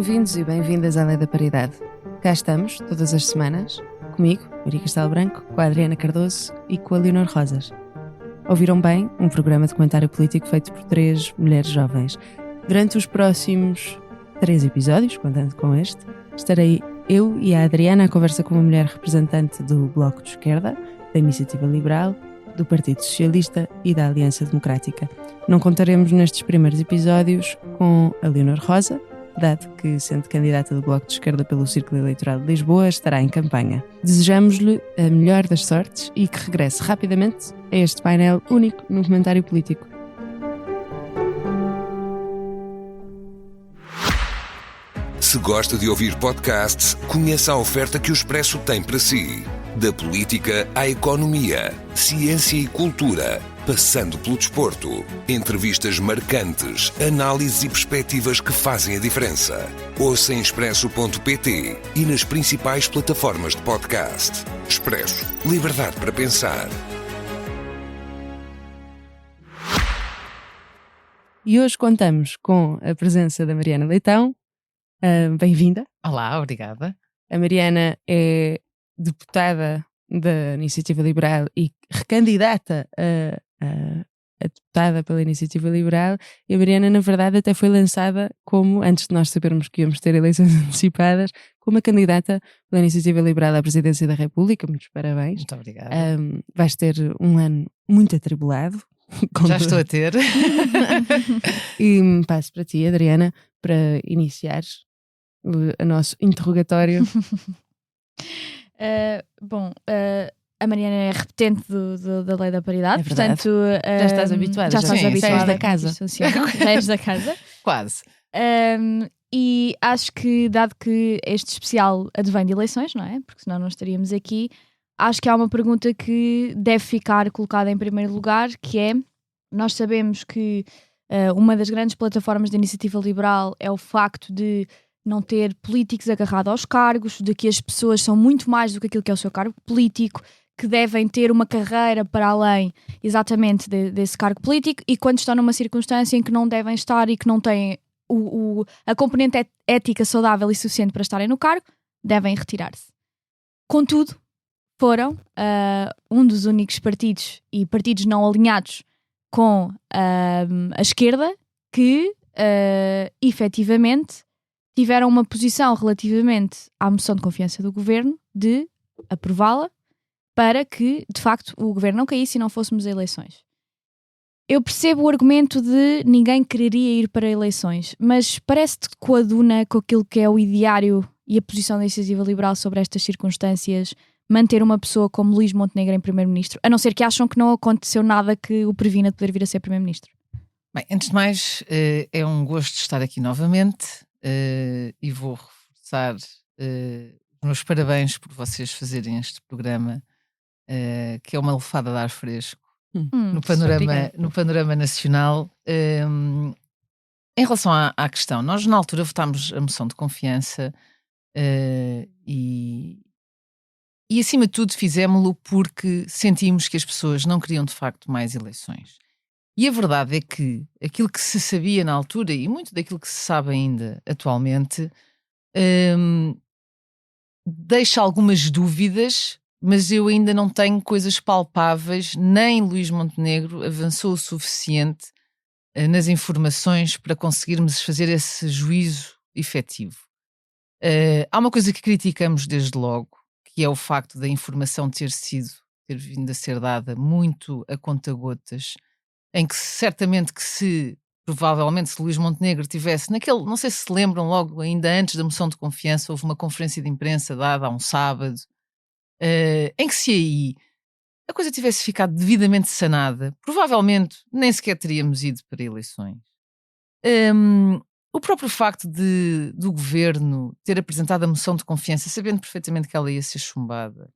Bem-vindos e bem-vindas à Lei da Paridade. Cá estamos, todas as semanas, comigo, Maria Castelo Branco, com a Adriana Cardoso e com a Leonor Rosas. Ouviram bem? Um programa de comentário político feito por 3 mulheres jovens. Durante os próximos 3 episódios, contando com este, estarei eu e a Adriana à conversa com uma mulher representante do Bloco de Esquerda, da Iniciativa Liberal, do Partido Socialista e da Aliança Democrática. Não contaremos nestes primeiros episódios com a Leonor Rosa, dado que, sendo candidata do Bloco de Esquerda pelo Círculo Eleitoral de Lisboa, estará em campanha. Desejamos-lhe a melhor das sortes e que regresse rapidamente a este painel único no comentário político. Se gosta de ouvir podcasts, conheça a oferta que o Expresso tem para si. Da política à economia, ciência e cultura, passando pelo desporto. Entrevistas marcantes, análises e perspectivas que fazem a diferença. Ouça em expresso.pt e nas principais plataformas de podcast. Expresso. Liberdade para pensar. E hoje contamos com a presença da Mariana Leitão. Bem-vinda. Olá, obrigada. A Mariana é deputada da Iniciativa Liberal e recandidata a deputada pela Iniciativa Liberal, e a Mariana, na verdade, até foi lançada como, antes de nós sabermos que íamos ter eleições antecipadas, como a candidata pela Iniciativa Liberal à Presidência da República. Muitos parabéns. Muito obrigada. Vais ter um ano muito atribulado. Já estou a ter. E passo para ti, Adriana, para iniciares o nosso interrogatório. A Mariana é repetente da Lei da Paridade, É verdade. portanto Já estás habituada. já estás Sim, habituada. já és da casa. Já és da casa. Quase. E acho que, dado que este especial advém de eleições, não é? Porque senão não estaríamos aqui, acho que há uma pergunta que deve ficar colocada em primeiro lugar, que é: nós sabemos que uma das grandes plataformas da Iniciativa Liberal é o facto de não ter políticos agarrados aos cargos, de que as pessoas são muito mais do que aquilo que é o seu cargo político, que devem ter uma carreira para além exatamente desse cargo político, e quando estão numa circunstância em que não devem estar e que não têm a componente ética saudável e suficiente para estarem no cargo, devem retirar-se. Contudo, foram um dos únicos partidos e partidos não alinhados com a esquerda que efetivamente tiveram uma posição relativamente à moção de confiança do governo de aprová-la para que, de facto, o governo não caísse e não fôssemos a eleições. Eu percebo o argumento de ninguém quereria ir para eleições, mas parece-te que coaduna com aquilo que é o ideário e a posição da Iniciativa Liberal sobre estas circunstâncias, manter uma pessoa como Luís Montenegro em primeiro-ministro, a não ser que acham que não aconteceu nada que o previna de poder vir a ser primeiro-ministro? Bem, antes de mais, é um gosto estar aqui novamente e vou reforçar os meus parabéns por vocês fazerem este programa, que é uma lefada de ar fresco no panorama nacional. Em relação à questão, nós na altura votámos a moção de confiança e acima de tudo fizemos-lo porque sentimos que as pessoas não queriam de facto mais eleições. E a verdade é que aquilo que se sabia na altura e muito daquilo que se sabe ainda atualmente deixa algumas dúvidas, mas eu ainda não tenho coisas palpáveis, nem Luís Montenegro avançou o suficiente nas informações para conseguirmos fazer esse juízo efetivo. Há uma coisa que criticamos desde logo, que é o facto da informação ter vindo a ser dada muito a conta-gotas, em que certamente provavelmente se Luís Montenegro tivesse naquele, não sei se se lembram, logo ainda antes da moção de confiança, houve uma conferência de imprensa dada há um sábado, em que se aí a coisa tivesse ficado devidamente sanada, provavelmente nem sequer teríamos ido para eleições. O próprio facto do governo ter apresentado a moção de confiança, sabendo perfeitamente que ela ia ser chumbada,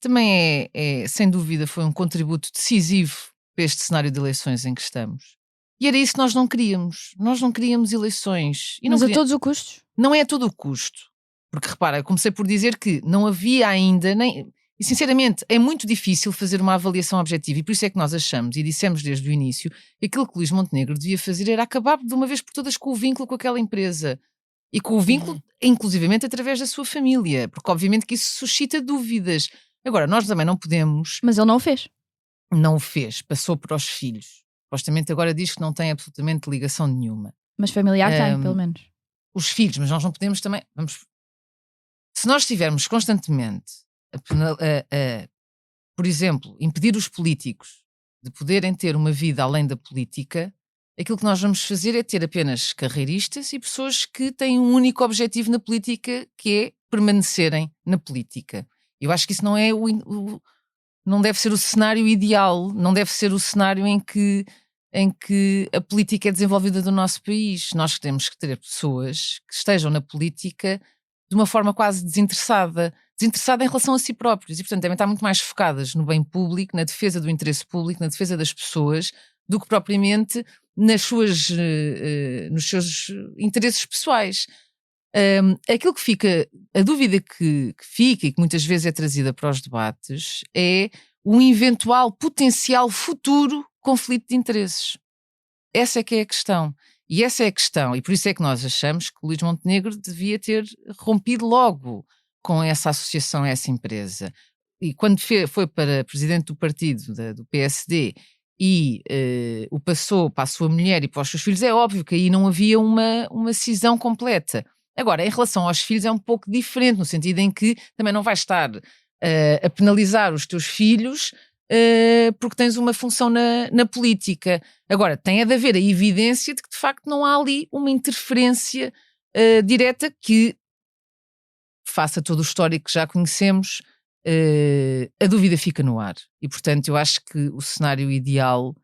também sem dúvida, foi um contributo decisivo para este cenário de eleições em que estamos. E era isso que nós não queríamos. Nós não queríamos eleições. Mas a todos os custos? Não é a todo o custo. Porque repara, eu comecei por dizer que não havia ainda, e sinceramente é muito difícil fazer uma avaliação objetiva, e por isso é que nós achamos, e dissemos desde o início, que aquilo que Luís Montenegro devia fazer era acabar de uma vez por todas com o vínculo com aquela empresa. e com o vínculo, inclusivamente através da sua família, porque obviamente que isso suscita dúvidas. Agora, nós também não podemos... Mas ele não o fez. Não o fez, passou para os filhos. Supostamente agora diz que não tem absolutamente ligação nenhuma. Mas familiar tem, pelo menos. Os filhos, mas nós não podemos também... Se nós estivermos constantemente por exemplo, impedir os políticos de poderem ter uma vida além da política, aquilo que nós vamos fazer é ter apenas carreiristas e pessoas que têm um único objetivo na política, que é permanecerem na política. Eu acho que isso não é não deve ser o cenário ideal, não deve ser o cenário em que a política é desenvolvida do nosso país. Nós temos que ter pessoas que estejam na política de uma forma quase desinteressada em relação a si próprios e, portanto, devem estar muito mais focadas no bem público, na defesa do interesse público, na defesa das pessoas, do que propriamente nos seus interesses pessoais. Aquilo que fica, a dúvida que fica e que muitas vezes é trazida para os debates é um eventual potencial futuro conflito de interesses. Essa é que é a questão. E essa é a questão, e por isso é que nós achamos que o Luís Montenegro devia ter rompido logo com essa associação a essa empresa. E quando foi para presidente do partido, do PSD, e o passou para a sua mulher e para os seus filhos, é óbvio que aí não havia uma cisão completa. Agora, em relação aos filhos é um pouco diferente, no sentido em que também não vais estar a penalizar os teus filhos porque tens uma função na política. Agora, tem de haver a evidência de que de facto não há ali uma interferência direta que faça todo o histórico que já conhecemos, a dúvida fica no ar. E, portanto, eu acho que o cenário ideal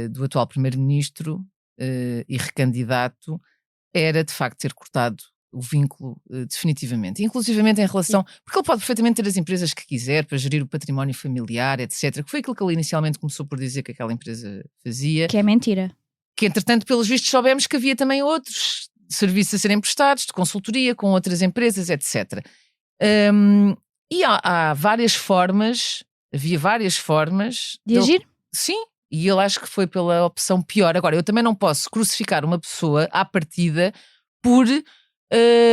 do atual primeiro-ministro e recandidato era, de facto, ter cortado o vínculo definitivamente. Inclusivamente em relação... Porque ele pode perfeitamente ter as empresas que quiser para gerir o património familiar, etc. Que foi aquilo que ele inicialmente começou por dizer que aquela empresa fazia. Que é mentira. Que, entretanto, pelos vistos, soubemos que havia também outros serviços a serem prestados, de consultoria, com outras empresas, etc. E há várias formas, havia várias formas... De agir? Sim, e ele acho que foi pela opção pior. Agora, eu também não posso crucificar uma pessoa à partida por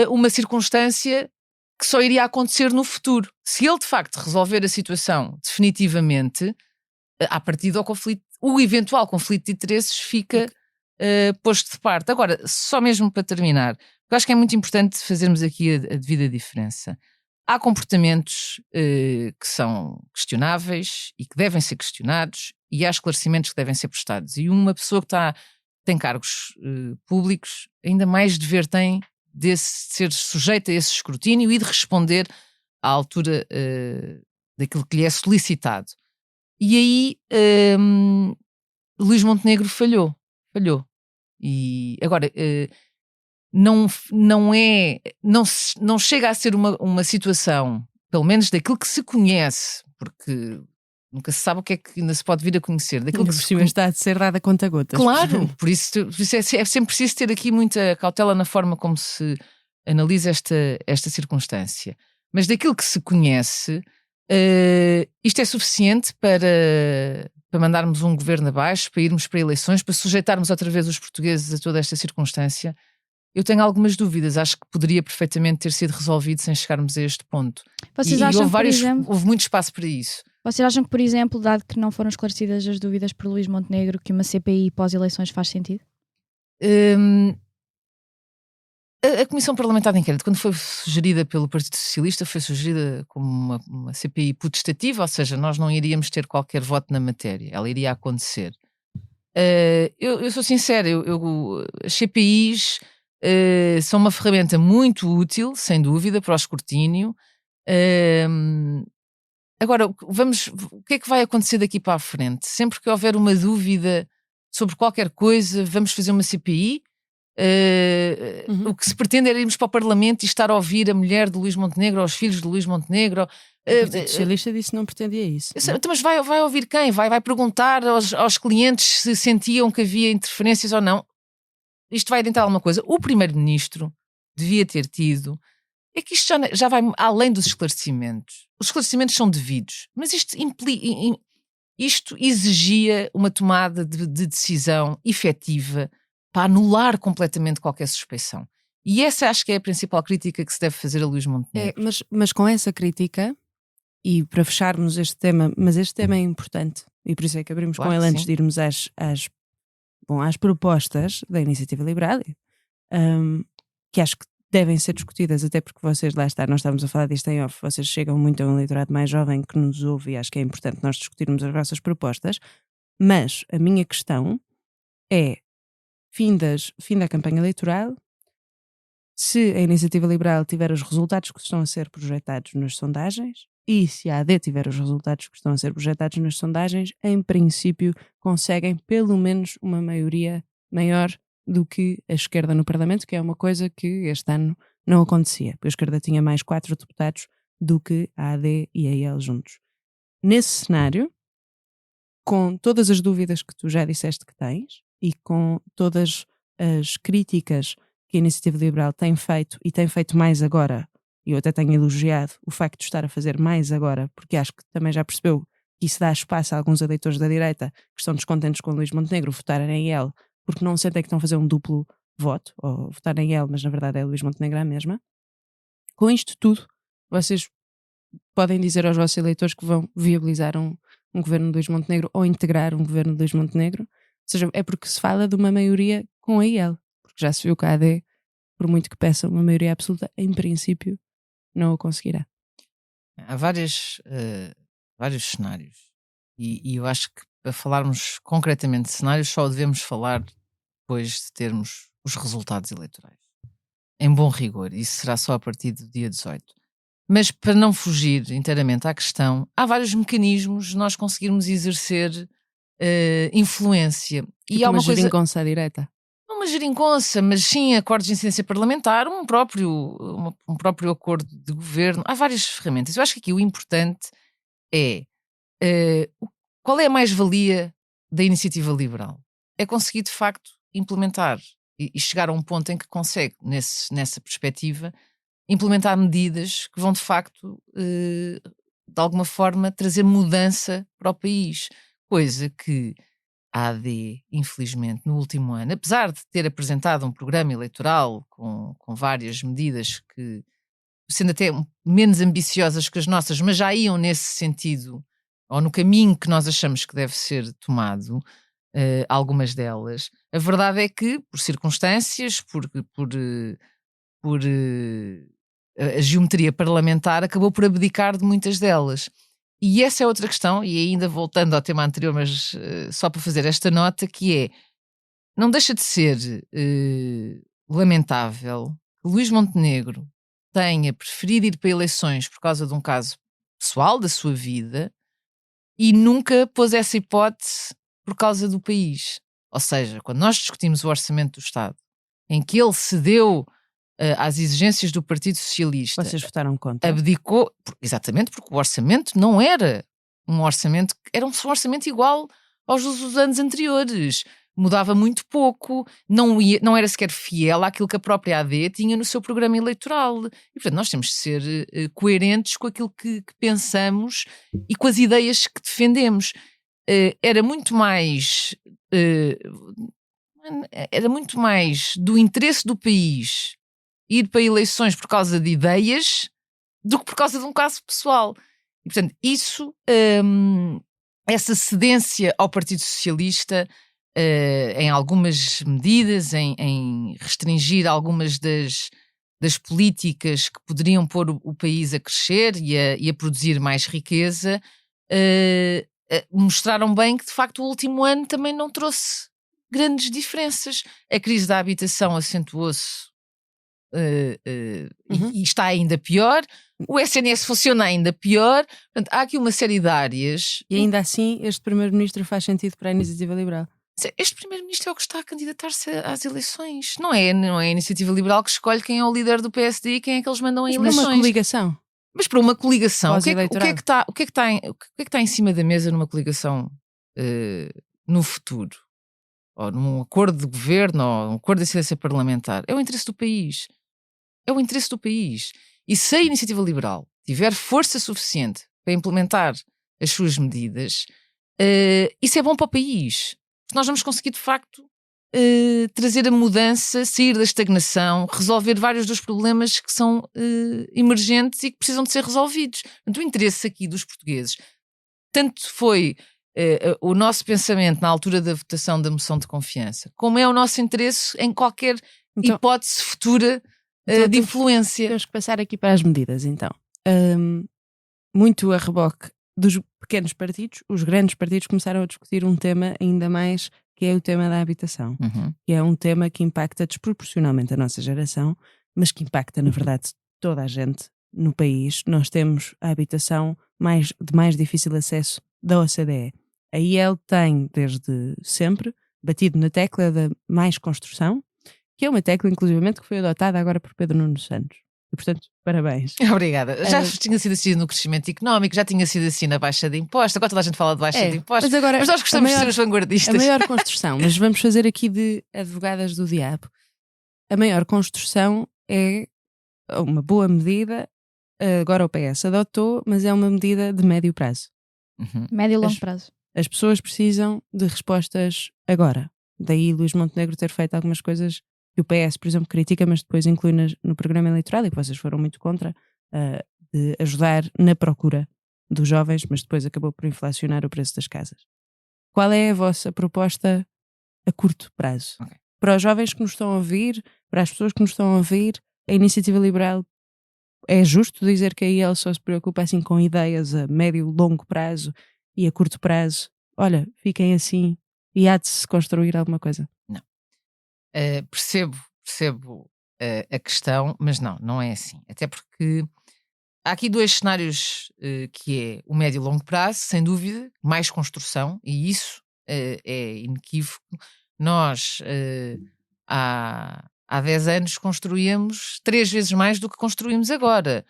uma circunstância que só iria acontecer no futuro. Se ele, de facto, resolver a situação definitivamente, à partida o eventual conflito de interesses fica posto de parte. Agora, só mesmo para terminar, eu acho que é muito importante fazermos aqui a devida diferença. Há comportamentos que são questionáveis e que devem ser questionados, e há esclarecimentos que devem ser prestados. E uma pessoa que tem cargos públicos, ainda mais dever tem de ser sujeita a esse escrutínio e de responder à altura daquilo que lhe é solicitado. E aí Luís Montenegro falhou. E agora... Não chega a ser uma situação, pelo menos daquilo que se conhece, porque nunca se sabe o que é que ainda se pode vir a conhecer. Daquilo que se está a ser dada a conta-gotas. Claro, por isso é sempre preciso ter aqui muita cautela na forma como se analisa esta circunstância. Mas daquilo que se conhece, isto é suficiente para mandarmos um governo abaixo, para irmos para eleições, para sujeitarmos outra vez os portugueses a toda esta circunstância. Eu tenho algumas dúvidas, acho que poderia perfeitamente ter sido resolvido sem chegarmos a este ponto. Vocês acham houve muito espaço para isso. Vocês acham que, por exemplo, dado que não foram esclarecidas as dúvidas por Luís Montenegro, que uma CPI pós-eleições faz sentido? A Comissão Parlamentar de Inquérito, quando foi sugerida pelo Partido Socialista, foi sugerida como uma CPI potestativa, ou seja, nós não iríamos ter qualquer voto na matéria, ela iria acontecer. Eu sou sincera, as CPIs... são uma ferramenta muito útil, sem dúvida, para o escrutínio. Agora, o que é que vai acontecer daqui para a frente? Sempre que houver uma dúvida sobre qualquer coisa, vamos fazer uma CPI. O que se pretende era irmos para o Parlamento e estar a ouvir a mulher de Luís Montenegro, ou os filhos de Luís Montenegro. O Partido Socialista disse que não pretendia isso. Mas vai ouvir quem? Vai perguntar aos clientes se sentiam que havia interferências ou não. Isto vai adentrar alguma coisa. O primeiro-ministro devia ter tido... É que isto já vai além dos esclarecimentos. Os esclarecimentos são devidos, mas isto exigia uma tomada de decisão efetiva para anular completamente qualquer suspeição. E essa acho que é a principal crítica que se deve fazer a Luís Montenegro. Mas com essa crítica, e para fecharmos este tema, mas este tema é importante, e por isso é que abrimos Claro com ele que antes sim. de irmos às propostas da Iniciativa Liberal, que acho que devem ser discutidas, até porque vocês, lá está, nós estamos a falar disto em off, vocês chegam muito a um eleitorado mais jovem que nos ouve e acho que é importante nós discutirmos as vossas propostas, mas a minha questão é, fim da campanha eleitoral, se a Iniciativa Liberal tiver os resultados que estão a ser projetados nas sondagens e se a AD tiver os resultados que estão a ser projetados nas sondagens, em princípio conseguem pelo menos uma maioria maior do que a esquerda no Parlamento, que é uma coisa que este ano não acontecia, porque a esquerda tinha mais 4 deputados do que a AD e a IEL juntos. Nesse cenário, com todas as dúvidas que tu já disseste que tens e com todas as críticas que a Iniciativa Liberal tem feito e tem feito mais agora, e eu até tenho elogiado o facto de estar a fazer mais agora, porque acho que também já percebeu que isso dá espaço a alguns eleitores da direita que estão descontentes com o Luís Montenegro votarem em ele, porque não sentem que estão a fazer um duplo voto, ou votar em ele, mas na verdade é Luís Montenegro a mesma. Com isto tudo, vocês podem dizer aos vossos eleitores que vão viabilizar um governo de Luís Montenegro ou integrar um governo de Luís Montenegro, ou seja, é porque se fala de uma maioria com a IEL, porque já se viu que a AD, por muito que peça uma maioria absoluta, em princípio não o conseguirá. Há vários cenários e eu acho que para falarmos concretamente de cenários só devemos falar depois de termos os resultados eleitorais. Em bom rigor, isso será só a partir do dia 18. Mas para não fugir inteiramente à questão, há vários mecanismos de nós conseguirmos exercer influência. Tipo E há uma coisa... geringonça direta. Não uma geringonça, mas sim acordos de incidência parlamentar, um próprio acordo de governo. Há várias ferramentas. Eu acho que aqui o importante é qual é a mais-valia da iniciativa liberal? É conseguir, de facto, implementar e chegar a um ponto em que consegue, nessa perspectiva, implementar medidas que vão, de facto, de alguma forma, trazer mudança para o país. Coisa que a AD, infelizmente, no último ano, apesar de ter apresentado um programa eleitoral com várias medidas que, sendo até menos ambiciosas que as nossas, mas já iam nesse sentido, ou no caminho que nós achamos que deve ser tomado, algumas delas, a verdade é que, por circunstâncias, por a geometria parlamentar, acabou por abdicar de muitas delas. E essa é outra questão, e ainda voltando ao tema anterior, mas só para fazer esta nota, que é, não deixa de ser lamentável que Luís Montenegro tenha preferido ir para eleições por causa de um caso pessoal da sua vida e nunca pôs essa hipótese por causa do país. Ou seja, quando nós discutimos o orçamento do Estado, em que ele cedeu às exigências do Partido Socialista. Vocês votaram contra? Abdicou, exatamente porque o orçamento não era um orçamento, era um orçamento igual aos dos anos anteriores. Mudava muito pouco, não era sequer fiel àquilo que a própria AD tinha no seu programa eleitoral. E, portanto, nós temos de ser coerentes com aquilo que pensamos e com as ideias que defendemos. Era muito mais do interesse do país ir para eleições por causa de ideias do que por causa de um caso pessoal. E, portanto, essa cedência ao Partido Socialista em algumas medidas, em restringir algumas das políticas que poderiam pôr o país a crescer e a produzir mais riqueza, mostraram bem que, de facto, o último ano também não trouxe grandes diferenças. A crise da habitação acentuou-se e está ainda pior. O SNS funciona ainda pior. Portanto, há aqui uma série de áreas. E ainda assim, este primeiro-ministro faz sentido para a Iniciativa Liberal? Este primeiro-ministro é o que está a candidatar-se às eleições. Não é a Iniciativa Liberal que escolhe quem é o líder do PSD e quem é que eles mandam a eleições. Mas uma coligação. Mas para uma coligação, o que é que está em cima da mesa numa coligação no futuro? Ou num acordo de governo, ou um acordo de incidência parlamentar? É o interesse do país. É o interesse do país. E se a Iniciativa Liberal tiver força suficiente para implementar as suas medidas, isso é bom para o país. Nós vamos conseguir, de facto, trazer a mudança, sair da estagnação, resolver vários dos problemas que são emergentes e que precisam de ser resolvidos. Portanto, o interesse aqui dos portugueses, tanto foi o nosso pensamento na altura da votação da moção de confiança, como é o nosso interesse em qualquer hipótese futura de influência. Temos que passar aqui para as medidas, então. Muito a reboque dos pequenos partidos, os grandes partidos começaram a discutir um tema ainda mais, que é o tema da habitação, que é um tema que impacta desproporcionalmente a nossa geração, mas que impacta, na verdade, toda a gente no país. Nós temos a habitação de mais difícil acesso da OCDE. A IEL tem, desde sempre, batido na tecla da mais construção, que é uma tecla, inclusivamente, que foi adotada agora por Pedro Nuno Santos. E, portanto, parabéns. Obrigada. Já tinha sido assim no crescimento económico, já tinha sido assim na baixa de impostos. Agora toda a gente fala de baixa de impostos, mas nós gostamos de ser os vanguardistas. A maior construção, mas vamos fazer aqui de advogadas do diabo. A maior construção é uma boa medida, agora o PS adotou, mas é uma medida de médio prazo. Médio e longo prazo. As pessoas precisam de respostas agora. Daí Luís Montenegro ter feito algumas coisas que o PS, por exemplo, critica, mas depois inclui no programa eleitoral, e que vocês foram muito contra, de ajudar na procura dos jovens, mas depois acabou por inflacionar o preço das casas. Qual é a vossa proposta a curto prazo? Okay. Para os jovens que nos estão a ouvir, para as pessoas que nos estão a ouvir, a Iniciativa Liberal, é justo dizer que a IEL só se preocupa assim com ideias a médio, longo prazo e a curto prazo? Olha, fiquem assim e há de se construir alguma coisa. Não. Percebo a questão, mas não é assim. Até porque há aqui dois cenários, que é o médio e longo prazo, sem dúvida, mais construção, e isso é inequívoco. Nós, há 10 anos, construíamos 3 vezes mais do que construímos agora.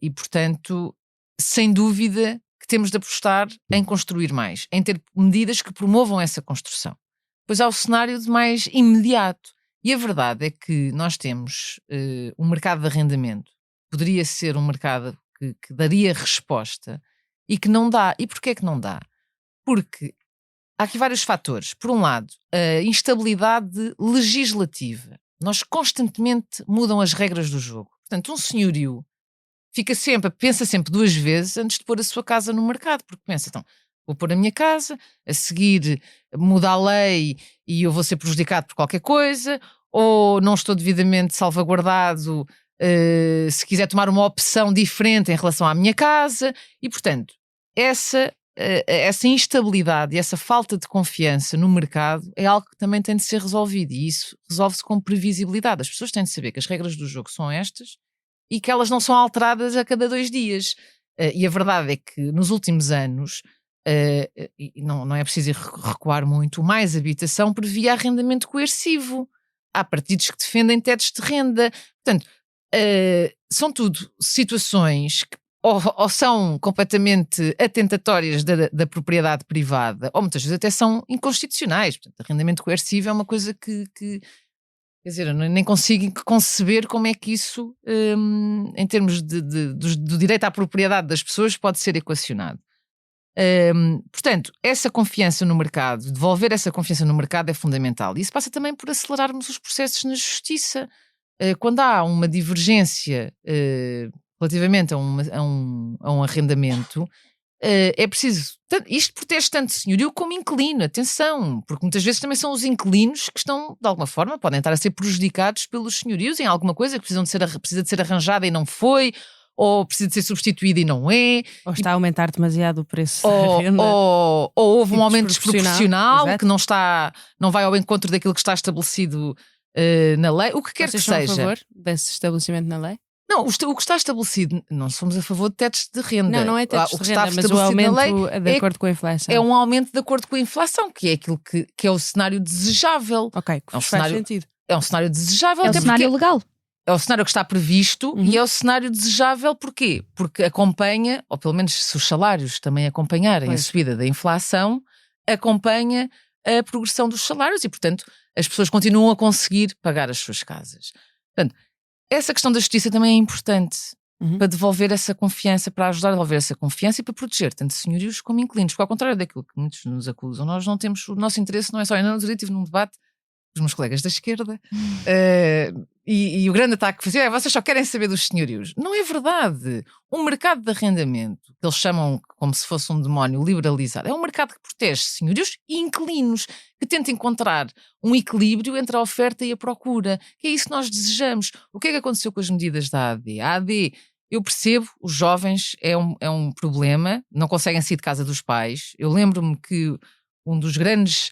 E, portanto, sem dúvida que temos de apostar em construir mais, em ter medidas que promovam essa construção. Pois há o cenário de mais imediato. E a verdade é que nós temos um mercado de arrendamento, poderia ser um mercado que daria resposta e que não dá. E porquê que não dá? Porque há aqui vários fatores. Por um lado, a instabilidade legislativa. Nós constantemente mudam as regras do jogo. Portanto, um senhorio pensa sempre 2 vezes antes de pôr a sua casa no mercado, porque pensa, então, vou pôr a minha casa, a seguir muda a lei e eu vou ser prejudicado por qualquer coisa, ou não estou devidamente salvaguardado se quiser tomar uma opção diferente em relação à minha casa. E, portanto, essa instabilidade e essa falta de confiança no mercado é algo que também tem de ser resolvido, e isso resolve-se com previsibilidade. As pessoas têm de saber que as regras do jogo são estas e que elas não são alteradas a cada 2 dias. E a verdade é que nos últimos anos, não é preciso recuar muito, mais habitação previa arrendamento coercivo. Há partidos que defendem tetos de renda. Portanto, são tudo situações que ou são completamente atentatórias da propriedade privada, ou muitas vezes até são inconstitucionais. Portanto, arrendamento coercivo é uma coisa que quer dizer, eu nem consigo conceber como é que isso, em termos do direito à propriedade das pessoas, pode ser equacionado. Portanto, essa confiança no mercado, devolver essa confiança no mercado é fundamental. E isso passa também por acelerarmos os processos na justiça. Quando há uma divergência relativamente a um arrendamento, é preciso, isto protege tanto senhorio como inquilino, atenção, porque muitas vezes também são os inquilinos que estão, de alguma forma, podem estar a ser prejudicados pelos senhorios em alguma coisa que precisa de ser arranjada e não foi, ou precisa de ser substituída e não é. Ou está a aumentar demasiado o preço da renda. Ou houve um aumento desproporcional exato, que não vai ao encontro daquilo que está estabelecido na lei, o que quer que seja. Vocês são a favor desse estabelecimento na lei? Não, o que está estabelecido, não somos a favor de tetos de renda. Não é tetos o que de renda, está mas o aumento na lei de acordo com a inflação. É um aumento de acordo com a inflação, que é aquilo que é o cenário desejável. Ok, que faz sentido. É um cenário desejável. É o cenário legal. É o cenário que está previsto e é o cenário desejável. Porquê? Porque acompanha, ou pelo menos se os salários também acompanharem a subida da inflação, acompanha a progressão dos salários e, portanto, as pessoas continuam a conseguir pagar as suas casas. Portanto, essa questão da justiça também é importante para devolver essa confiança, para ajudar a devolver essa confiança e para proteger tanto senhorios como inquilinos. Porque, ao contrário daquilo que muitos nos acusam, nós não temos, o nosso interesse não é só. Eu não tive num debate os meus colegas da esquerda, e o grande ataque que faziam vocês só querem saber dos senhorios. Não é verdade. O mercado de arrendamento, que eles chamam como se fosse um demónio liberalizado, é um mercado que protege senhorios e inquilinos, que tenta encontrar um equilíbrio entre a oferta e a procura, que é isso que nós desejamos. O que é que aconteceu com as medidas da AD? A AD, eu percebo, os jovens é um problema, não conseguem sair de casa dos pais. Eu lembro-me que um dos grandes...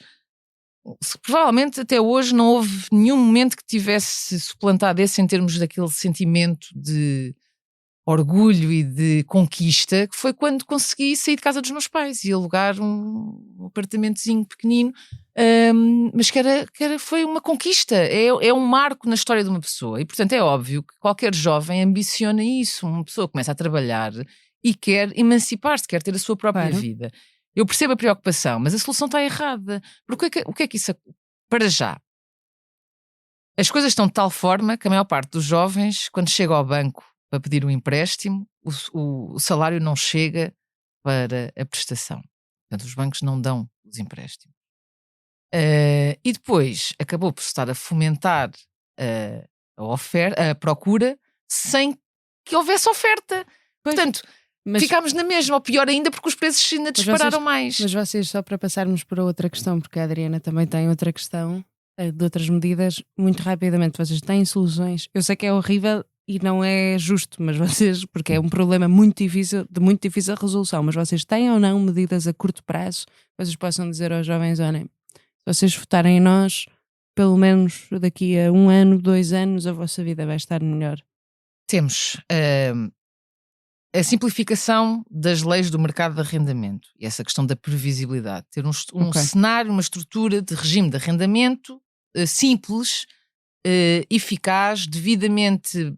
Provavelmente até hoje não houve nenhum momento que tivesse suplantado esse em termos daquele sentimento de orgulho e de conquista, que foi quando consegui sair de casa dos meus pais e alugar um apartamentozinho pequenino, mas que foi uma conquista, é um marco na história de uma pessoa e portanto é óbvio que qualquer jovem ambiciona isso, uma pessoa começa a trabalhar e quer emancipar-se, quer ter a sua própria vida. Eu percebo a preocupação, mas a solução está errada. Porque o que é que isso... Para já, as coisas estão de tal forma que a maior parte dos jovens, quando chega ao banco para pedir um empréstimo, o salário não chega para a prestação. Portanto, os bancos não dão os empréstimos. E depois acabou por estar a fomentar a procura sem que houvesse oferta. Portanto... Ficámos na mesma, ou pior ainda, porque os preços ainda dispararam mais. Mas vocês, só para passarmos para outra questão, porque a Adriana também tem outra questão de outras medidas, muito rapidamente, vocês têm soluções? Eu sei que é horrível e não é justo, mas vocês, porque é um problema muito difícil, de muito difícil resolução, mas vocês têm ou não medidas a curto prazo que vocês possam dizer aos jovens, olhem, se vocês votarem em nós, pelo menos daqui a 1 ano, 2 anos, a vossa vida vai estar melhor? Temos... a simplificação das leis do mercado de arrendamento e essa questão da previsibilidade. Ter um cenário, uma estrutura de regime de arrendamento simples, eficaz, devidamente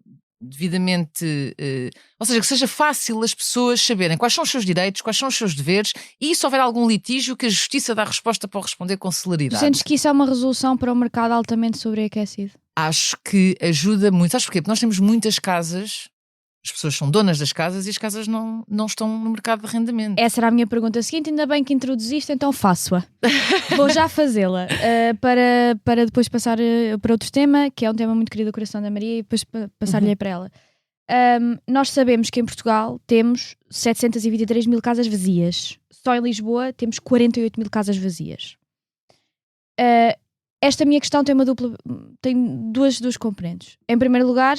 ou seja, que seja fácil as pessoas saberem quais são os seus direitos, quais são os seus deveres e se houver algum litígio que a justiça dá resposta para responder com celeridade. Sentes que isso é uma resolução para um mercado altamente sobreaquecido? Acho que ajuda muito. Sabes porquê? Porque nós temos muitas casas... As pessoas são donas das casas e as casas não estão no mercado de arrendamento. Essa era a minha pergunta seguinte, ainda bem que introduziste, então faço-a. Vou já fazê-la, para depois passar para outro tema, que é um tema muito querido do coração da Maria, e depois passar-lhe para ela. Nós sabemos que em Portugal temos 723 mil casas vazias. Só em Lisboa temos 48 mil casas vazias. Esta minha questão tem duas componentes. Em primeiro lugar...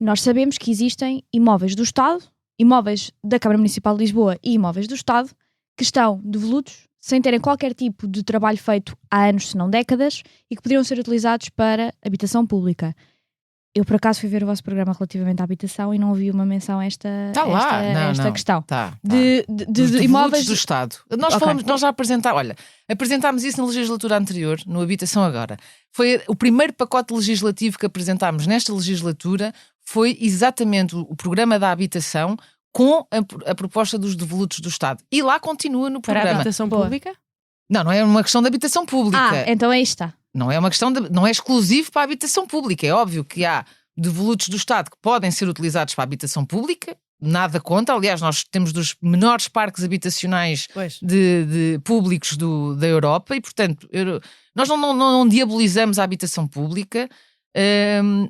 Nós sabemos que existem imóveis do Estado, imóveis da Câmara Municipal de Lisboa e imóveis do Estado que estão devolutos, sem terem qualquer tipo de trabalho feito há anos, se não décadas, e que poderiam ser utilizados para habitação pública. Eu, por acaso, fui ver o vosso programa relativamente à habitação e não ouvi uma menção a esta questão. De imóveis do Estado. Nós já apresentámos isso na legislatura anterior, no Habitação Agora. Foi o primeiro pacote legislativo que apresentámos nesta legislatura, foi exatamente o programa da habitação com a proposta dos devolutos do Estado. E lá continua no programa. Para a habitação pública? Não é uma questão de habitação pública. Então aí está. Não é uma questão não é exclusivo para a habitação pública. É óbvio que há devolutos do Estado que podem ser utilizados para a habitação pública, nada contra. Aliás, nós temos dos menores parques habitacionais de públicos da Europa e, portanto, nós não diabolizamos a habitação pública.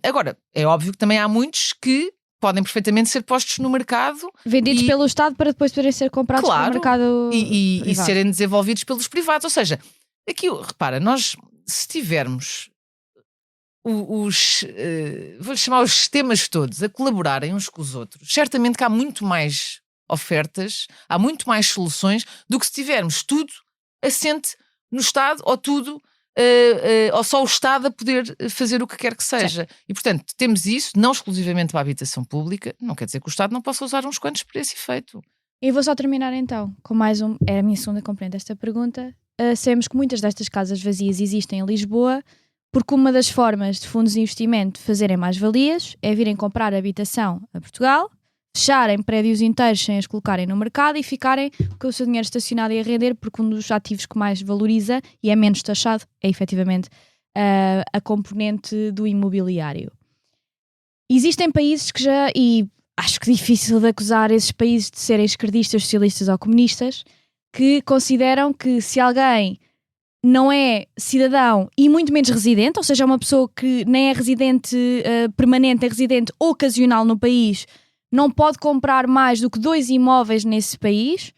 Agora, é óbvio que também há muitos que podem perfeitamente ser postos no mercado. Vendidos pelo Estado para depois poderem ser comprados pelo mercado e serem desenvolvidos pelos privados. Ou seja, aqui, repara, nós se tivermos vou chamar os sistemas todos a colaborarem uns com os outros, certamente que há muito mais ofertas, há muito mais soluções do que se tivermos tudo assente no Estado ou tudo ou só o Estado a poder fazer o que quer que seja. Certo. E, portanto, temos isso, não exclusivamente para a habitação pública, não quer dizer que o Estado não possa usar uns quantos para esse efeito. E vou só terminar então com mais é a minha segunda componente desta pergunta. Sabemos que muitas destas casas vazias existem em Lisboa porque uma das formas de fundos de investimento fazerem mais-valias é virem comprar habitação a Portugal, fecharem prédios inteiros sem as colocarem no mercado e ficarem com o seu dinheiro estacionado e a render, porque um dos ativos que mais valoriza e é menos taxado é efetivamente a componente do imobiliário. Existem países que já, e acho que é difícil de acusar esses países de serem esquerdistas, socialistas ou comunistas, que consideram que se alguém não é cidadão e muito menos residente, ou seja, é uma pessoa que nem é residente permanente, é residente ocasional no país, não pode comprar mais do que 2 imóveis nesse país,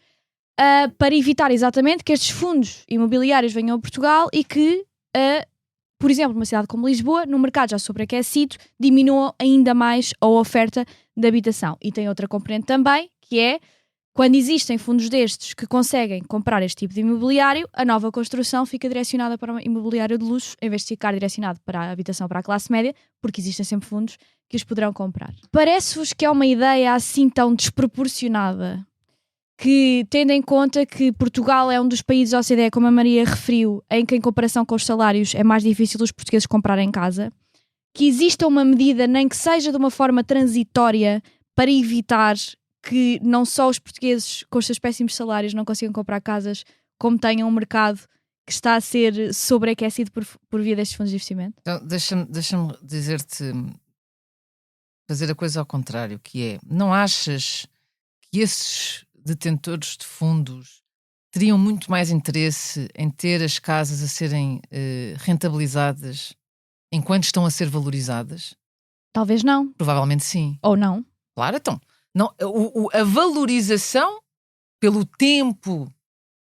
para evitar exatamente que estes fundos imobiliários venham a Portugal e que, por exemplo, numa cidade como Lisboa, no mercado já sobreaquecido, diminuam ainda mais a oferta de habitação. E tem outra componente também, que é quando existem fundos destes que conseguem comprar este tipo de imobiliário, a nova construção fica direcionada para o imobiliário de luxo, em vez de ficar direcionado para a habitação para a classe média, porque existem sempre fundos que os poderão comprar. Parece-vos que é uma ideia assim tão desproporcionada, que, tendo em conta que Portugal é um dos países da OCDE, como a Maria referiu, em que em comparação com os salários é mais difícil os portugueses comprarem casa, que exista uma medida, nem que seja de uma forma transitória, para evitar que não só os portugueses com os seus péssimos salários não consigam comprar casas, como tenham um mercado que está a ser sobreaquecido por via destes fundos de investimento? Então, deixa-me dizer-te, fazer a coisa ao contrário, que é, não achas que esses detentores de fundos teriam muito mais interesse em ter as casas a serem rentabilizadas enquanto estão a ser valorizadas? Talvez não. Provavelmente sim. Ou não. Claro, então. Não, a valorização pelo tempo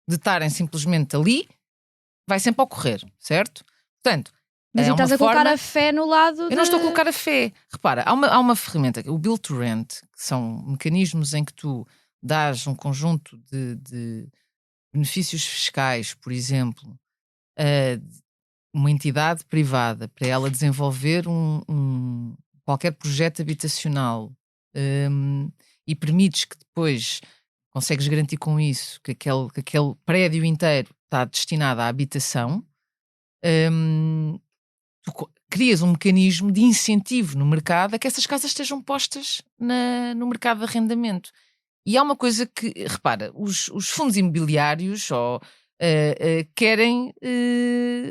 de estarem simplesmente ali vai sempre ocorrer, certo? Portanto, mas é estás a colocar a fé no lado Eu não estou a colocar a fé. Repara, há uma ferramenta, o Build to Rent, que são mecanismos em que tu dás um conjunto de benefícios fiscais, por exemplo, a uma entidade privada para ela desenvolver qualquer projeto habitacional, e permites que depois consegues garantir com isso que aquele prédio inteiro está destinado à habitação, tu crias um mecanismo de incentivo no mercado a que essas casas estejam postas no mercado de arrendamento. E há uma coisa que, repara, os fundos imobiliários querem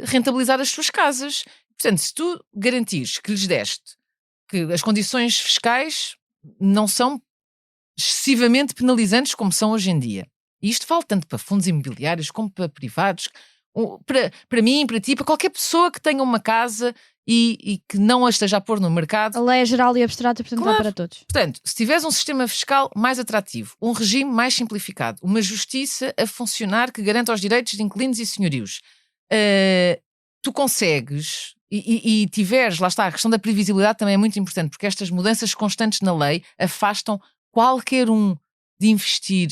rentabilizar as suas casas. Portanto, se tu garantires que lhes deste que as condições fiscais não são excessivamente penalizantes como são hoje em dia. E isto vale tanto para fundos imobiliários como para privados, para mim, para ti, para qualquer pessoa que tenha uma casa e que não a esteja a pôr no mercado. A lei é geral e abstrata, portanto Claro. dá para todos. Portanto, se tiveres um sistema fiscal mais atrativo, um regime mais simplificado, uma justiça a funcionar que garanta os direitos de inquilinos e senhorios, tu consegues e tiveres, lá está, a questão da previsibilidade também é muito importante, porque estas mudanças constantes na lei afastam qualquer de investir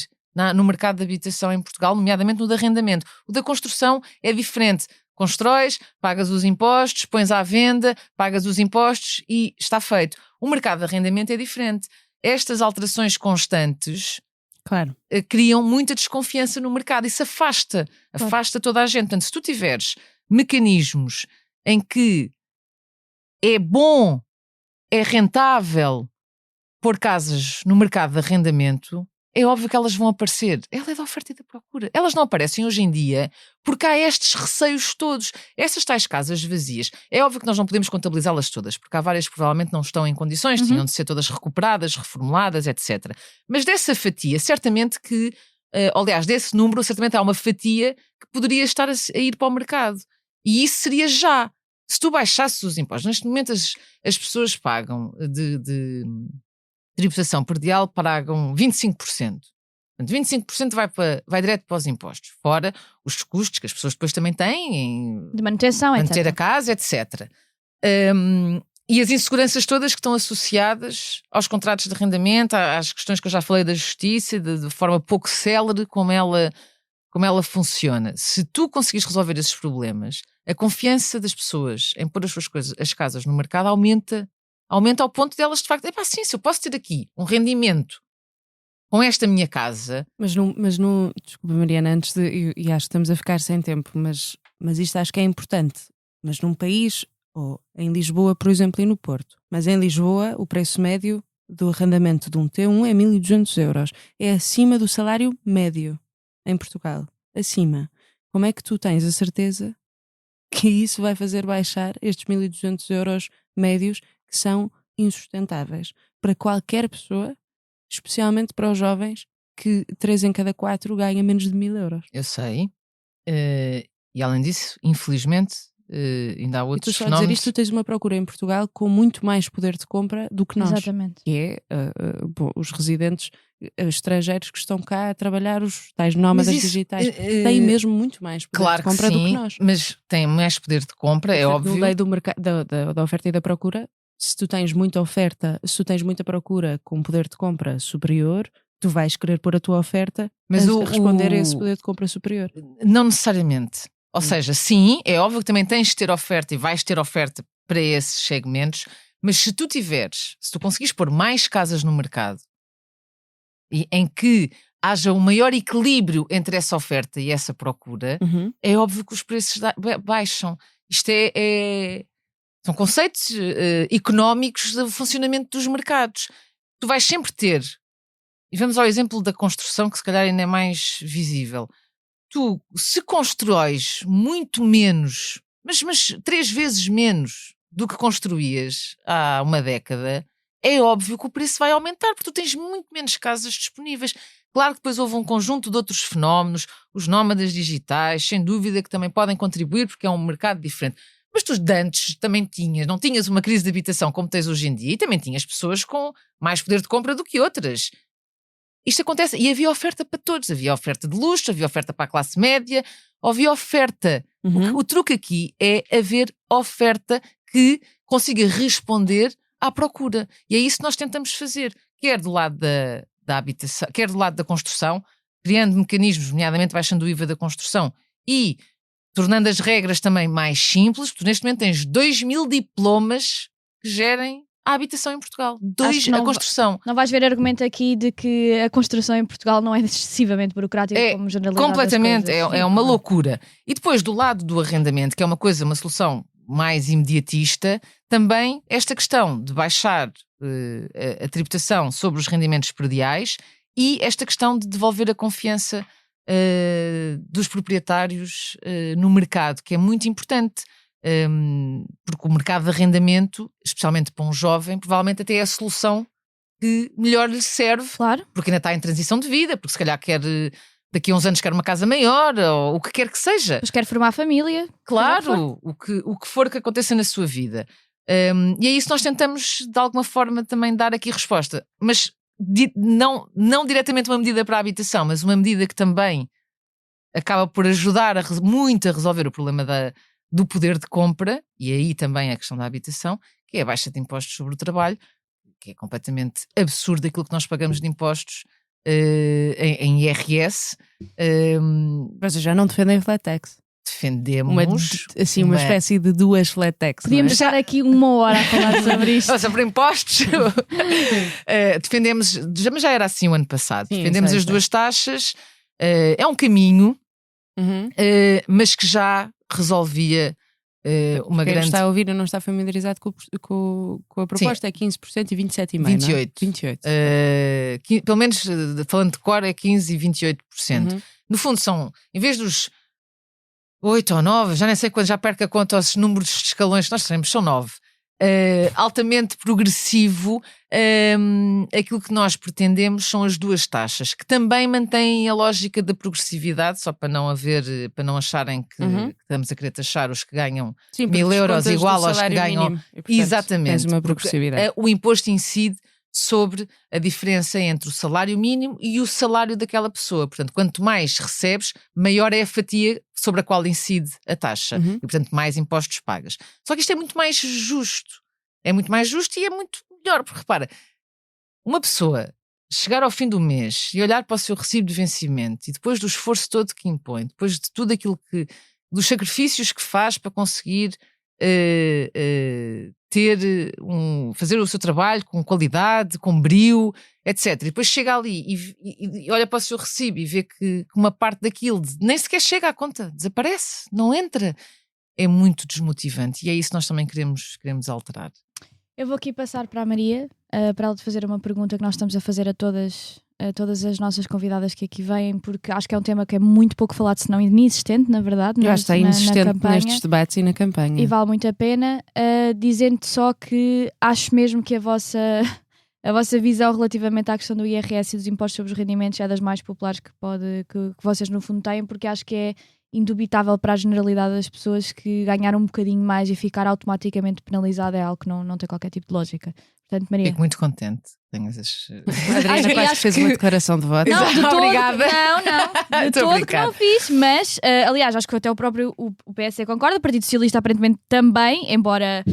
no mercado de habitação em Portugal, nomeadamente no de arrendamento. O da construção é diferente. Constróis, pagas os impostos, pões à venda, pagas os impostos e está feito. O mercado de arrendamento é diferente. Estas alterações constantes, claro, criam muita desconfiança no mercado. Isso afasta toda a gente. Portanto, se tu tiveres mecanismos em que é bom, é rentável pôr casas no mercado de arrendamento, é óbvio que elas vão aparecer. Ela é da oferta e da procura. Elas não aparecem hoje em dia porque há estes receios todos. Essas tais casas vazias, é óbvio que nós não podemos contabilizá-las todas, porque há várias que provavelmente não estão em condições, tinham de ser todas recuperadas, reformuladas, etc. Mas dessa fatia, certamente que, aliás, desse número, certamente há uma fatia que poderia estar a ir para o mercado. E isso seria já. Se tu baixasses os impostos, neste momento as pessoas pagam de tributação predial, pagam 25%. Portanto, 25% vai direto para os impostos, fora os custos que as pessoas depois também têm de manutenção, manter etc. a casa, etc. E as inseguranças todas que estão associadas aos contratos de arrendamento, às questões que eu já falei da justiça, de forma pouco célere como ela funciona. Se tu conseguires resolver esses problemas, a confiança das pessoas em pôr as casas no mercado aumenta ao ponto delas, de facto, sim, se eu posso ter aqui um rendimento com esta minha casa... Mas desculpa, Mariana, antes de... E acho que estamos a ficar sem tempo, mas isto acho que é importante. Mas num país, ou em Lisboa, por exemplo, e no Porto, mas em Lisboa o preço médio do arrendamento de um T1 é 1.200 euros. É acima do salário médio em Portugal. Acima. Como é que tu tens a certeza que isso vai fazer baixar estes 1.200 euros médios que são insustentáveis para qualquer pessoa, especialmente para os jovens, que 3 em cada 4 ganha menos de 1.000 euros? Eu sei. E além disso, infelizmente, ainda há E tu outros só a dizer fenómenos. isto, tu tens uma procura em Portugal com muito mais poder de compra do que nós. Exatamente. Que é os residentes estrangeiros que estão cá a trabalhar, os tais nómadas isso, digitais. Têm mesmo muito mais poder Claro de compra que sim, do que nós. mas têm mais poder de compra, é Portanto, óbvio. no meio do mercado, da oferta e da procura, se tu tens muita oferta, se tu tens muita procura com poder de compra superior, tu vais querer pôr a tua oferta Mas a responder a esse poder de compra superior. Não necessariamente. Ou seja, sim, é óbvio que também tens de ter oferta e vais ter oferta para esses segmentos, mas se tu conseguires pôr mais casas no mercado e em que haja um maior equilíbrio entre essa oferta e essa procura, é óbvio que os preços baixam. Isto são conceitos económicos do funcionamento dos mercados. Tu vais sempre ter, e vamos ao exemplo da construção, que se calhar ainda é mais visível. Tu, se constróis muito menos, mas 3 vezes menos do que construías há uma década, é óbvio que o preço vai aumentar, porque tu tens muito menos casas disponíveis. Claro que depois houve um conjunto de outros fenómenos, os nómadas digitais, sem dúvida que também podem contribuir, porque é um mercado diferente. Mas tu antes também não tinhas uma crise de habitação como tens hoje em dia, e também tinhas pessoas com mais poder de compra do que outras. Isto acontece, e havia oferta para todos, havia oferta de luxo, havia oferta para a classe média, havia oferta. O truque aqui é haver oferta que consiga responder à procura, e é isso que nós tentamos fazer, quer do lado da habitação, quer do lado da construção, criando mecanismos, nomeadamente baixando o IVA da construção e tornando as regras também mais simples. Tu neste momento tens 2.000 diplomas que gerem a habitação em Portugal. A construção. Não vais ver argumento aqui de que a construção em Portugal não é excessivamente burocrática como generalidade completamente, das coisas. é uma loucura. E depois do lado do arrendamento, que é uma solução mais imediatista, também esta questão de baixar a tributação sobre os rendimentos prediais e esta questão de devolver a confiança dos proprietários no mercado, que é muito importante. Porque o mercado de arrendamento, especialmente para um jovem, provavelmente até é a solução que melhor lhe serve, claro. Porque ainda está em transição de vida, porque se calhar daqui a uns anos quer uma casa maior, ou o que quer que seja. Mas quer formar família. Claro, o que for que aconteça na sua vida. E é isso que nós tentamos de alguma forma também dar aqui resposta, mas não diretamente uma medida para a habitação, mas uma medida que também acaba por ajudar muito a resolver o problema do poder de compra, e aí também a questão da habitação, que é a baixa de impostos sobre o trabalho, que é completamente absurdo aquilo que nós pagamos de impostos em IRS. Mas já não defendem flat tax. Defendemos uma espécie de 2 flat tax. Podíamos estar aqui 1 hora a falar sobre isto. Sobre impostos. Defendemos, mas já era assim o ano passado. Sim, defendemos as 2 taxas. É um caminho, mas que já resolvia uma Quem grande... está a ouvir e não está familiarizado com a proposta. Sim. É 15% e 27,5%. 28%. Pelo menos, falando de cor, é 15% e 28%. No fundo são, em vez dos 8 ou 9, já nem sei quando, já perco a conta aos números de escalões que nós temos, são 9. Altamente progressivo, aquilo que nós pretendemos são as 2 taxas, que também mantêm a lógica da progressividade, só para não acharem que estamos a querer taxar os que ganham 1.000 euros igual aos que ganham. Mínimo, e, portanto, exatamente, uma progressividade. O imposto incide sobre a diferença entre o salário mínimo e o salário daquela pessoa. Portanto, quanto mais recebes, maior é a fatia sobre a qual incide a taxa. E, portanto, mais impostos pagas. Só que isto é muito mais justo. É muito mais justo e é muito melhor. Porque, repara, uma pessoa chegar ao fim do mês e olhar para o seu recibo de vencimento e depois do esforço todo que impõe, depois de tudo aquilo dos sacrifícios que faz para conseguir fazer o seu trabalho com qualidade, com brio, etc. E depois chega ali e olha para o seu recibo e vê que uma parte daquilo nem sequer chega à conta, desaparece, não entra. É muito desmotivante e é isso que nós também queremos alterar. Eu vou aqui passar para a Maria, para ela te fazer uma pergunta que nós estamos a fazer a todas as nossas convidadas que aqui vêm, porque acho que é um tema que é muito pouco falado, se não inexistente, na verdade. Eu acho que está inexistente nestes debates e na campanha. E vale muito a pena, dizendo-te só que acho mesmo que a vossa visão relativamente à questão do IRS e dos impostos sobre os rendimentos é das mais populares que vocês no fundo têm, porque acho que é indubitável para a generalidade das pessoas que ganhar um bocadinho mais e ficar automaticamente penalizado é algo que não tem qualquer tipo de lógica. Portanto, Maria. Fico muito contente. Tenho essas... A Adriana quase fez uma declaração de voto. Não, de todo, Obrigada. não, de todo que não fiz, mas aliás, acho que até o próprio o PSD concorda, o Partido Socialista aparentemente também, embora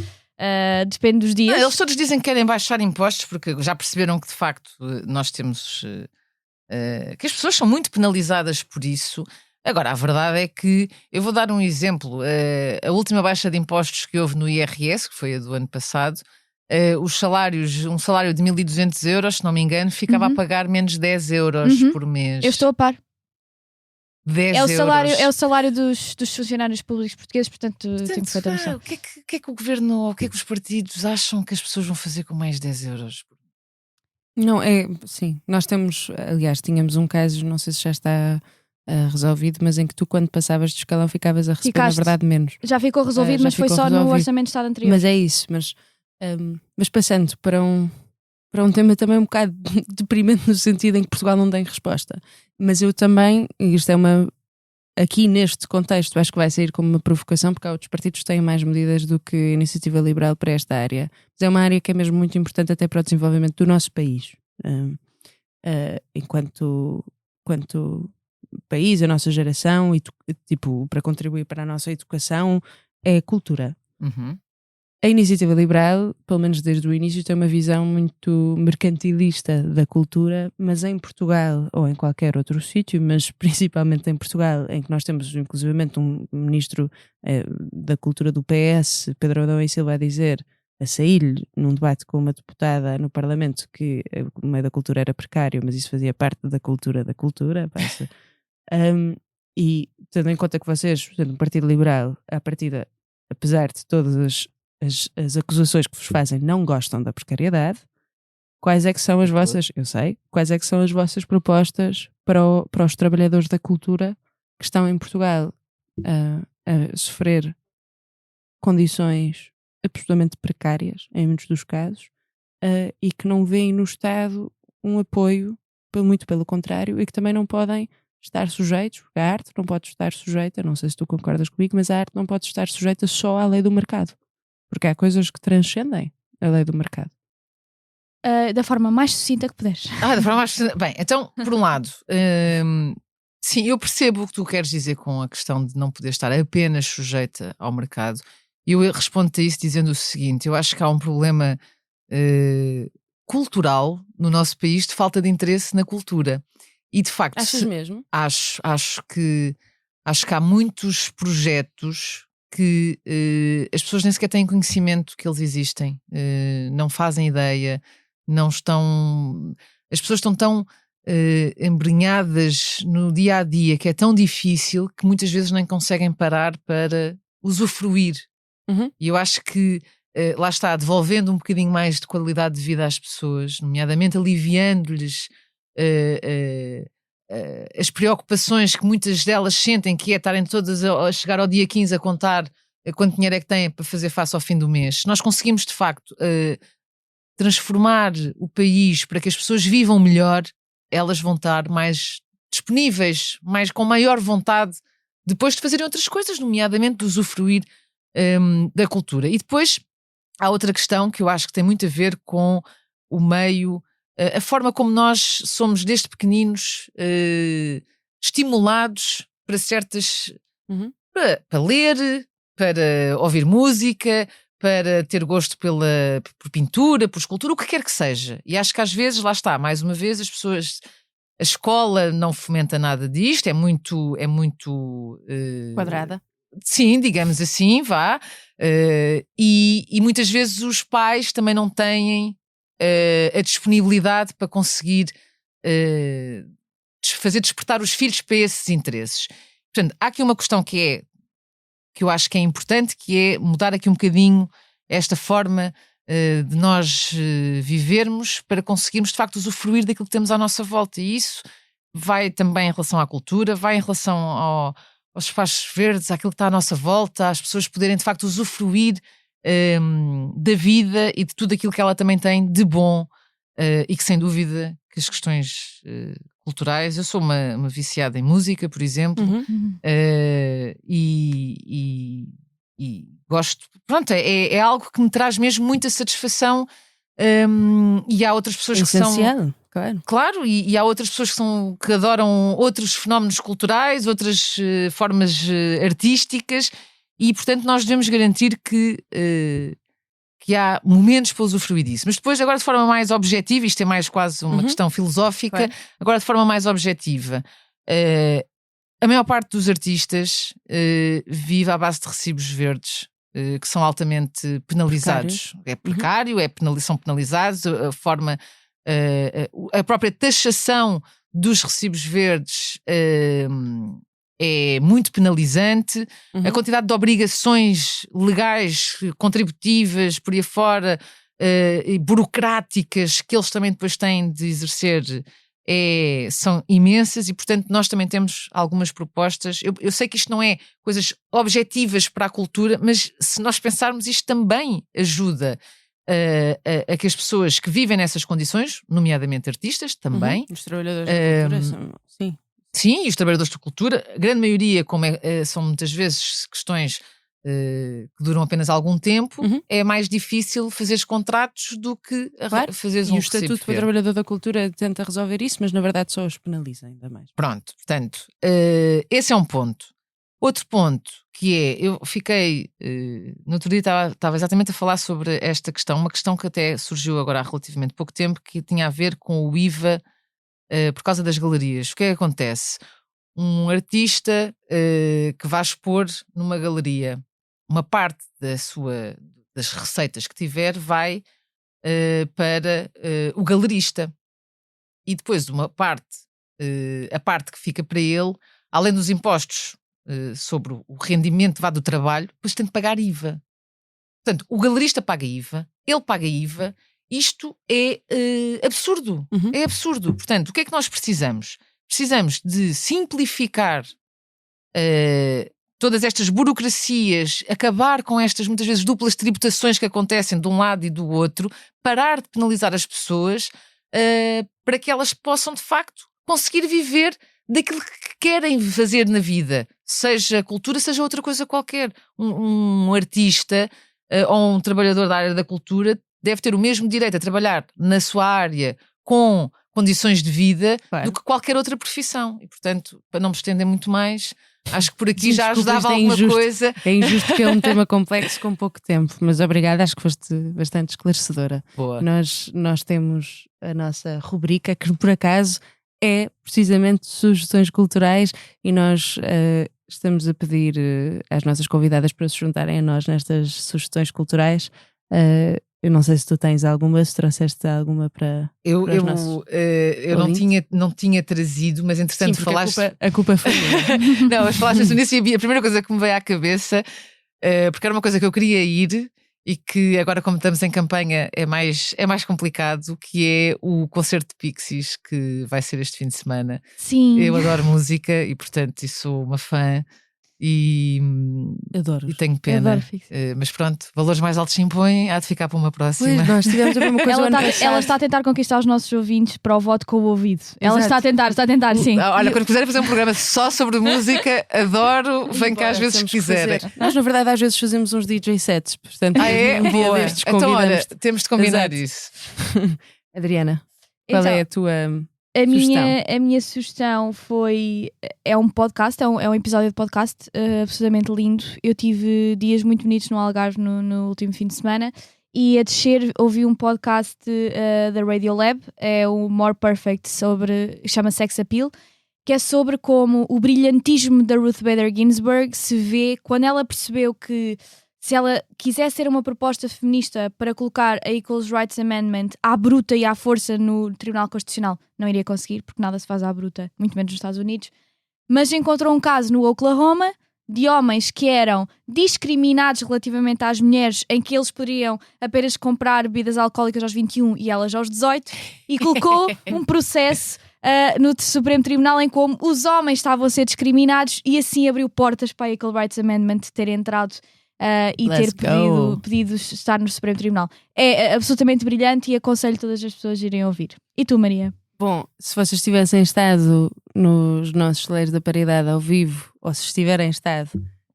depende dos dias. Eles todos dizem que querem baixar impostos porque já perceberam que de facto nós temos que as pessoas são muito penalizadas por isso. Agora, a verdade é que eu vou dar um exemplo. A última baixa de impostos que houve no IRS, que foi a do ano passado, os salários, um salário de 1.200 euros, se não me engano, ficava a pagar menos 10 euros por mês. Eu estou a par. 10 é o salário dos funcionários públicos portugueses, portanto tenho perfeita noção. O que é que o governo, o que é que os partidos acham que as pessoas vão fazer com mais 10 euros? Não, sim, nós temos, aliás, tínhamos um caso, não sei se já está resolvido, mas em que tu, quando passavas de escalão, ficavas a receber, na verdade, menos. Já ficou resolvido, mas foi só no Orçamento de Estado anterior. Mas é isso, mas passando para um tema também um bocado deprimente, no sentido em que Portugal não tem resposta. Mas eu também, isto é aqui neste contexto, acho que vai sair como uma provocação, porque há outros partidos que têm mais medidas do que a Iniciativa Liberal para esta área. Mas é uma área que é mesmo muito importante até para o desenvolvimento do nosso país. Enquanto país, a nossa geração, e tipo, para contribuir para a nossa educação, é a cultura. A Iniciativa Liberal, pelo menos desde o início, tem uma visão muito mercantilista da cultura, mas em Portugal, ou em qualquer outro sítio, mas principalmente em Portugal, em que nós temos inclusivamente um ministro da cultura do PS, Pedro Adão e Silva, a sair num debate com uma deputada no Parlamento que o meio da cultura era precário, mas isso fazia parte da cultura. E tendo em conta que vocês, portanto, um Partido Liberal, à partida, apesar de todas as acusações que vos fazem, não gostam da precariedade, quais é que são as vossas, eu sei, quais é que são as vossas propostas para os trabalhadores da cultura que estão em Portugal a sofrer condições absolutamente precárias, em muitos dos casos, e que não veem no Estado um apoio, muito pelo contrário, e que também não podem estar sujeitos, porque a arte não pode estar sujeita, não sei se tu concordas comigo, mas a arte não pode estar sujeita só à lei do mercado. Porque há coisas que transcendem a lei do mercado. Da forma mais sucinta que puderes. Da forma mais sucinta. Bem, então, por um lado, sim, eu percebo o que tu queres dizer com a questão de não poder estar apenas sujeita ao mercado. E eu respondo-te a isso dizendo o seguinte: eu acho que há um problema cultural no nosso país de falta de interesse na cultura. E de facto... Achas mesmo? Acho que há muitos projetos que as pessoas nem sequer têm conhecimento que eles existem, não fazem ideia, não estão... As pessoas estão tão embrenhadas no dia a dia que é tão difícil que muitas vezes nem conseguem parar para usufruir. E eu acho que lá está, devolvendo um bocadinho mais de qualidade de vida às pessoas, nomeadamente aliviando-lhes as preocupações que muitas delas sentem, que é estarem todas a chegar ao dia 15 a contar quanto dinheiro é que têm para fazer face ao fim do mês. Se nós conseguimos de facto transformar o país para que as pessoas vivam melhor, elas vão estar mais disponíveis, com maior vontade depois de fazerem outras coisas, nomeadamente de usufruir da cultura. E depois há outra questão que eu acho que tem muito a ver com o meio, a forma como nós somos desde pequeninos estimulados para certas... para ler, para ouvir música, para ter gosto por pintura, por escultura, o que quer que seja. E acho que às vezes, lá está, mais uma vez, as pessoas... A escola não fomenta nada disto, é muito quadrada. Sim, digamos assim, vá. E muitas vezes os pais também não têm a disponibilidade para conseguir fazer despertar os filhos para esses interesses. Portanto, há aqui uma questão que eu acho que é importante, que é mudar aqui um bocadinho esta forma de nós vivermos para conseguirmos de facto usufruir daquilo que temos à nossa volta. E isso vai também em relação à cultura, vai em relação aos espaços verdes, àquilo que está à nossa volta, às pessoas poderem de facto usufruir da vida e de tudo aquilo que ela também tem de bom, e que sem dúvida que as questões culturais. Eu sou uma viciada em música, por exemplo, e gosto. Pronto, é algo que me traz mesmo muita satisfação. E há outras pessoas que são. Claro, e há outras pessoas que adoram outros fenómenos culturais, outras formas artísticas, e portanto nós devemos garantir que há momentos para usufruir disso. Mas depois, agora de forma mais objetiva, isto é mais quase uma questão filosófica, agora de forma mais objetiva, a maior parte dos artistas vive à base de recibos verdes, que são altamente penalizados. É precário, são penalizados, a forma, a própria taxação dos recibos verdes é muito penalizante, a quantidade de obrigações legais, contributivas, por aí afora, e burocráticas que eles também depois têm de exercer são imensas, e portanto nós também temos algumas propostas. Eu sei que isto não é coisas objetivas para a cultura, mas se nós pensarmos, isto também ajuda a que as pessoas que vivem nessas condições, nomeadamente artistas, também. Os trabalhadores da cultura, sim. Sim, e os trabalhadores da cultura, a grande maioria, como são muitas vezes questões que duram apenas algum tempo, é mais difícil fazeres contratos do que fazeres um recibo. E o Estatuto para o Trabalhador da Cultura tenta resolver isso, mas na verdade só os penaliza ainda mais. Pronto, portanto, esse é um ponto. Outro ponto que eu fiquei, no outro dia estava exatamente a falar sobre esta questão, uma questão que até surgiu agora há relativamente pouco tempo, que tinha a ver com o IVA por causa das galerias. O que é que acontece? Um artista que vai expor numa galeria, uma parte das receitas que tiver vai para o galerista, e depois uma parte, a parte que fica para ele, além dos impostos sobre o rendimento do trabalho, depois tem de pagar IVA. Portanto, o galerista paga IVA, ele paga IVA. Isto é absurdo. É absurdo. Portanto, o que é que nós precisamos? Precisamos de simplificar todas estas burocracias, acabar com estas, muitas vezes, duplas tributações que acontecem de um lado e do outro, parar de penalizar as pessoas para que elas possam, de facto, conseguir viver daquilo que querem fazer na vida, seja cultura, seja outra coisa qualquer. Um artista ou um trabalhador da área da cultura deve ter o mesmo direito a trabalhar na sua área com condições de vida do que qualquer outra profissão. E, portanto, para não me estender muito mais, acho que por aqui já ajudava alguma coisa. É injusto que é um tema complexo com pouco tempo, mas obrigada, acho que foste bastante esclarecedora. Boa. Nós temos a nossa rubrica, que por acaso é precisamente sugestões culturais, e nós estamos a pedir às nossas convidadas para se juntarem a nós nestas sugestões culturais. Eu não sei se tu tens alguma, se trouxeste alguma para eu não tinha trazido, mas entretanto falaste. A culpa foi minha. Não, mas falaste nisso, e a primeira coisa que me veio à cabeça, porque era uma coisa que eu queria ir e que agora, como estamos em campanha, é mais complicado, que é o concerto de Pixies, que vai ser este fim de semana. Sim. Eu adoro música e, portanto, sou uma fã. E tenho pena, mas pronto, valores mais altos se impõem, há de ficar para uma próxima. Pois, nós tivemos a mesma coisa. Ela está a tentar conquistar os nossos ouvintes para o voto com o ouvido. Ela está a tentar, sim. Olha, quando quiserem fazer um programa só sobre música, adoro, vem cá às vezes que quiserem. Nós, na verdade, às vezes fazemos uns DJ sets, portanto, um dia destes então, olha, temos de combinar isso. Adriana, qual é a tua A minha sugestão é um podcast, é um episódio de podcast absolutamente lindo. Eu tive dias muito bonitos no Algarve no último fim de semana, e a descer ouvi um podcast da Radiolab, é o More Perfect, chama Sex Appeal, que é sobre como o brilhantismo da Ruth Bader Ginsburg se vê quando ela percebeu que, se ela quisesse ter uma proposta feminista para colocar a Equal Rights Amendment à bruta e à força no Tribunal Constitucional, não iria conseguir, porque nada se faz à bruta, muito menos nos Estados Unidos. Mas encontrou um caso no Oklahoma de homens que eram discriminados relativamente às mulheres, em que eles poderiam apenas comprar bebidas alcoólicas aos 21 e elas aos 18, e colocou um processo no Supremo Tribunal em como os homens estavam a ser discriminados, e assim abriu portas para a Equal Rights Amendment ter entrado e ter pedido estar no Supremo Tribunal. É absolutamente brilhante e aconselho todas as pessoas a irem ouvir. E tu, Maria? Bom, se vocês tivessem estado nos nossos Celeiros da Paridade ao vivo, ou se estiverem estado,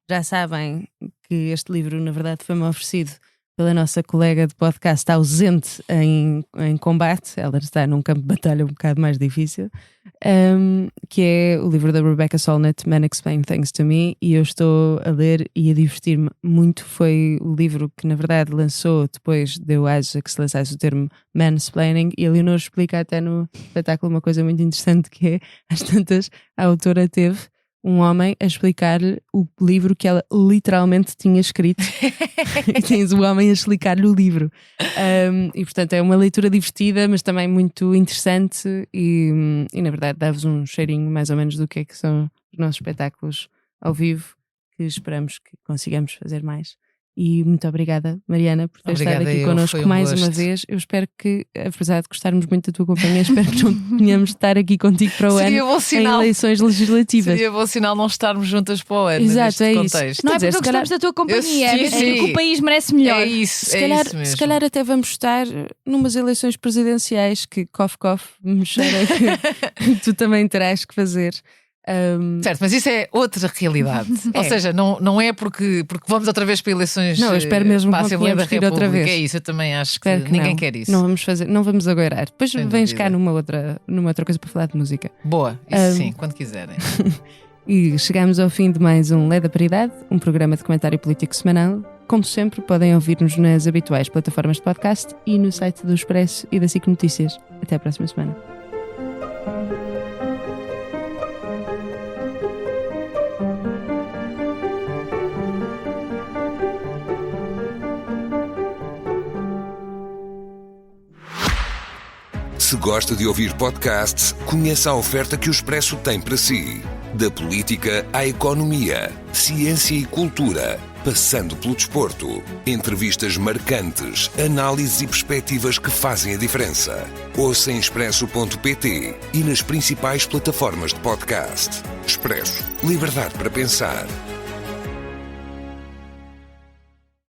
já sabem que este livro, na verdade, foi-me oferecido pela nossa colega de podcast ausente em combate. Ela está num campo de batalha um bocado mais difícil, que é o livro da Rebecca Solnit, Men Explain Things to Me, e eu estou a ler e a divertir-me muito. Foi o livro que, na verdade, lançou, depois deu aso a que se lançasse o termo mansplaining, e a Leonor explica até no espetáculo uma coisa muito interessante, que é, às tantas, a autora teve um homem a explicar-lhe o livro que ela literalmente tinha escrito. E tens o homem a explicar-lhe o livro. E portanto é uma leitura divertida, mas também muito interessante e na verdade dá-vos um cheirinho mais ou menos do que é que são os nossos espetáculos ao vivo, que esperamos que consigamos fazer mais. E muito obrigada, Mariana, por ter estado aqui connosco mais uma vez. Eu espero que, apesar de gostarmos muito da tua companhia, espero que não tenhamos de estar aqui contigo para o ano em eleições legislativas. Seria bom sinal não estarmos juntas para o ano. Exato, é contexto. isso. Não é porque gostamos da tua companhia, é porque o país merece melhor. É isso, isso mesmo. Se calhar até vamos estar numas eleições presidenciais que, cof, me cheira que tu também terás que fazer. Certo, mas isso é outra realidade. Ou seja, não é porque vamos outra vez para eleições. Não, eu espero mesmo para a que Assembleia da República. Outra vez. É isso, eu também acho que ninguém quer isso. Não vamos fazer, não vamos agoirar. Depois vens cá numa outra coisa para falar de música. Boa, isso sim, quando quiserem. E chegamos ao fim de mais um Lei da Paridade, um programa de comentário político semanal. Como sempre, podem ouvir-nos nas habituais plataformas de podcast e no site do Expresso e da SIC Notícias. Até a próxima semana. Se gosta de ouvir podcasts, conheça a oferta que o Expresso tem para si. Da política à economia, ciência e cultura, passando pelo desporto. Entrevistas marcantes, análises e perspectivas que fazem a diferença. Ouça em expresso.pt e nas principais plataformas de podcast. Expresso. Liberdade para pensar.